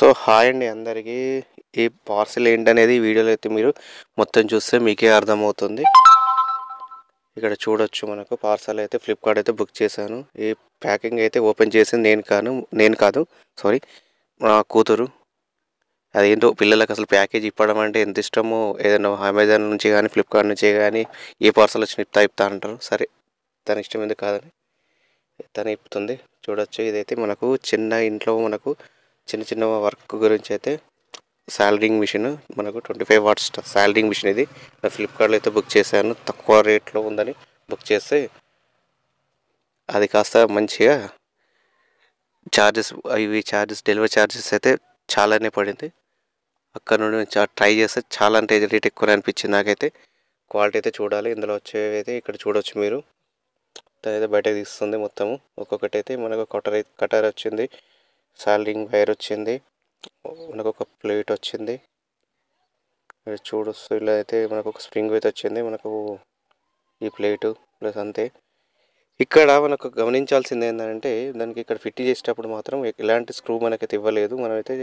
So hi అండి అందరికీ. ఈ పార్సెల్ ఏంటనేది వీడియోలో అయితే మీరు మొత్తం చూస్తే మీకే అర్థమవుతుంది. ఇక్కడ చూడొచ్చు, మనకు పార్సల్ అయితే ఫ్లిప్కార్ట్ అయితే బుక్ చేశాను. ఈ ప్యాకింగ్ అయితే ఓపెన్ చేసింది నేను కాదు, సారీ, మా కూతురు. అదేంటో పిల్లలకు అసలు ప్యాకేజ్ ఇప్పడం అంటే ఎంత ఇష్టమో. ఏదైనా అమెజాన్ నుంచి కానీ ఫ్లిప్కార్ట్ నుంచి కానీ ఏ పార్సల్ వచ్చిన ఇప్తా అంటారు. సరే, తన ఇష్టం ఎందుకు కాదని తను ఇప్పుతుంది. చూడొచ్చు, ఇదైతే మనకు చిన్న ఇంట్లో మనకు చిన్న చిన్న వర్క్ గురించి అయితే సాలరింగ్ మిషన్, మనకు 25 వాట్స్ సాలరింగ్ మిషన్. ఇది ఫ్లిప్కార్ట్లో అయితే బుక్ చేశాను, తక్కువ రేట్లో ఉందని బుక్ చేస్తే అది కాస్త మంచిగా డెలివరీ ఛార్జెస్ అయితే చాలానే పడింది. అక్కడ నుండి ట్రై చేస్తే చాలా అంటే రేట్ ఎక్కువ అనిపించింది నాకైతే. క్వాలిటీ అయితే చూడాలి. ఇందులో వచ్చేవి అయితే ఇక్కడ చూడవచ్చు మీరు. అయితే బయటకు తీస్తుంది మొత్తము. ఒక్కొక్కటి అయితే మనకు కటర్ వచ్చింది, సాలరింగ్ వైర్ వచ్చింది, మనకు ఒక ప్లేట్ వచ్చింది. చూడొచ్చు, ఇలా అయితే మనకు ఒక స్ప్రింగ్ అయితే వచ్చింది, మనకు ఈ ప్లేటు ప్లస్ అంతే. ఇక్కడ మనకు గమనించాల్సింది ఏంటంటే, దానికి ఇక్కడ ఫిట్ చేసేటప్పుడు మాత్రం ఎలాంటి స్క్రూ మనకైతే ఇవ్వలేదు. మనమైతే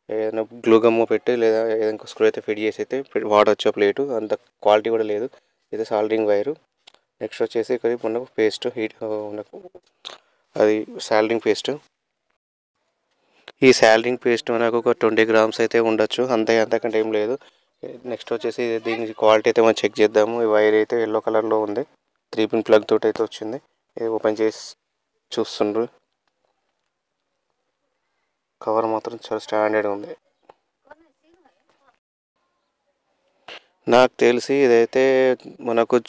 ఏదైనా గ్లూ గమ్ పెట్టి లేదా ఏదైనా స్క్రూ అయితే ఫిట్ చేసి అయితే వాడవచ్చు. ప్లేటు అంత క్వాలిటీ కూడా లేదు. ఇది సాలరింగ్ వైరు. నెక్స్ట్ వచ్చేసి ఇక్కడ మనకు పేస్ట్ మనకు అది సాలరింగ్ పేస్ట్. ఈ సాలరింగ్ పేస్ట్ మనకు ఒక 20 గ్రామ్స్ అయితే ఉండొచ్చు, అంతకంటే ఏం లేదు. నెక్స్ట్ వచ్చేసి దీని క్వాలిటీ అయితే మనం చెక్ చేద్దాము. ఈ వైర్ అయితే ఎల్లో కలర్లో ఉంది, 3 పిన్ ప్లగ్ తోటి అయితే వచ్చింది. ఇది ఓపెన్ చేసి చూస్తుండ్రు. కవర్ మాత్రం చాలా స్టాండర్డ్గా ఉంది. నాకు తెలిసి ఇదైతే మనకు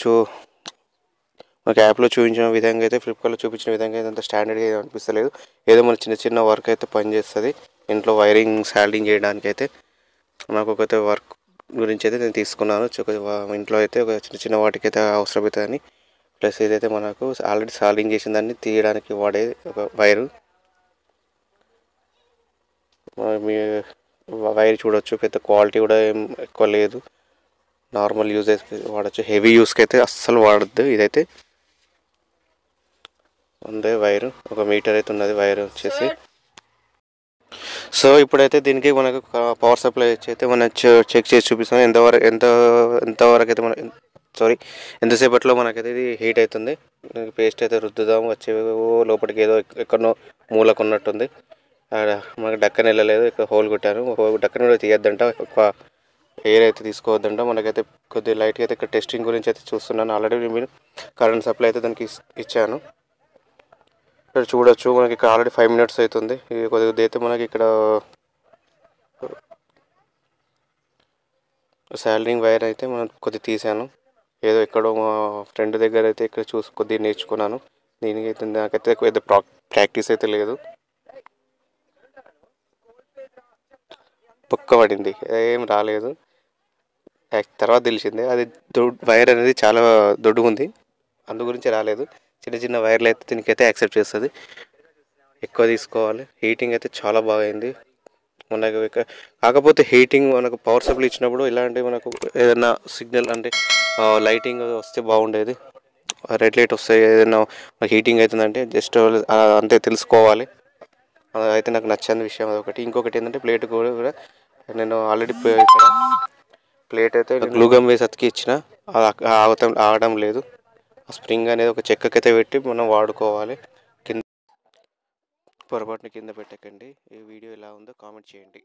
యాప్లో చూపించిన విధంగా అయితే, ఫ్లిప్కార్ట్లో చూపించిన విధంగా అయితే అంత స్టాండర్డ్గా అయితే అనిపిస్తలేదు. ఏదో మన చిన్న చిన్న వర్క్ అయితే పనిచేస్తుంది ఇంట్లో వైరింగ్ సాల్డింగ్ చేయడానికి అయితే. నాకు ఒకతే వర్క్ గురించి అయితే నేను తీసుకున్నాను. ఇంట్లో అయితే ఒక చిన్న చిన్న వాటికి అయితే అవసరమవుతుందని. ప్లస్ ఇదైతే మనకు ఆల్రెడీ సాల్డింగ్ చేసిన దాన్ని తీయడానికి వాడే ఒక వైరు. మీ వైర్ చూడొచ్చు, పెద్ద క్వాలిటీ కూడా ఏం ఎక్కువ లేదు, నార్మల్ యూజెస్ వాడచ్చు. హెవీ యూస్కి అయితే అస్సలు వాడద్దు. ఇదైతే ఉంది వైరు, 1 మీటర్ అయితే ఉన్నది వైర్ వచ్చేసి. సో ఇప్పుడైతే దీనికి మనకు పవర్ సప్లై అయితే మనం చెక్ చేసి చూపిస్తాం. ఎంతవరకు అయితే ఎంతసేపట్లో మనకైతే ఇది హీట్ అవుతుంది. పేస్ట్ అయితే రుద్దుదాం. వచ్చే లోపలికి ఏదో ఎక్కడో మూలకు ఉన్నట్టుంది. మనకు డక్కన వెళ్ళలేదు, ఇక్కడ హోల్ కొట్టాను. డక్కన కూడా తీయద్దంట, ఎక్కువ ఎయిర్ అయితే తీసుకోవద్దంట. మనకైతే కొద్దిగా లైట్గా అయితే ఇక్కడ టెస్టింగ్ గురించి అయితే చూస్తున్నాను. ఆల్రెడీ నేను కరెంట్ సప్లై అయితే దానికి ఇచ్చాను. ఇక్కడ చూడొచ్చు, మనకి ఇక్కడ ఆల్రెడీ 5 మినిట్స్ అవుతుంది. ఇది కొద్దిగా అయితే మనకి ఇక్కడ సాలరింగ్ వైర్ అయితే మనం కొద్దిగా తీసాను. ఏదో ఎక్కడో మా ఫ్రెండ్ దగ్గర అయితే ఇక్కడ చూసి కొద్దిగా నేర్చుకున్నాను. దీనికి అయితే నాకైతే పెద్ద ప్రాక్టీస్ అయితే లేదు. పొక్క పడింది, ఏం రాలేదు. తర్వాత తెలిసిందే అది వైర్ అనేది చాలా దొడ్డుగా ఉంది, అందు గురించి రాలేదు. చిన్న చిన్న వైర్లు అయితే దీనికైతే యాక్సెప్ట్ చేస్తుంది. ఎక్కువ తీసుకోవాలి. హీటింగ్ అయితే చాలా బాగా అయింది మనకు. కాకపోతే హీటింగ్ మనకు పవర్ సప్లై ఇచ్చినప్పుడు ఇలాంటి మనకు ఏదైనా సిగ్నల్ అంటే లైటింగ్ వస్తే బాగుండేది. రెడ్ లైట్ వస్తాయి, ఏదైనా హీటింగ్ అవుతుందంటే జస్ట్ అంతే తెలుసుకోవాలి. అయితే నాకు నచ్చని విషయం అదొకటి. ఇంకొకటి ఏంటంటే ప్లేట్ కూడా నేను ఆల్రెడీ ఇక్కడ ప్లేట్ అయితే గ్లూ గమ్ వేసి అతికి ఇచ్చిన, ఆగడం లేదు. ఆ స్ప్రింగ్ అనేది ఒక చెక్కకైతే పెట్టి మనం వాడుకోవాలి. పొరపాటున కింద పెట్టకండి. ఈ వీడియో ఎలా ఉందో కామెంట్ చేయండి.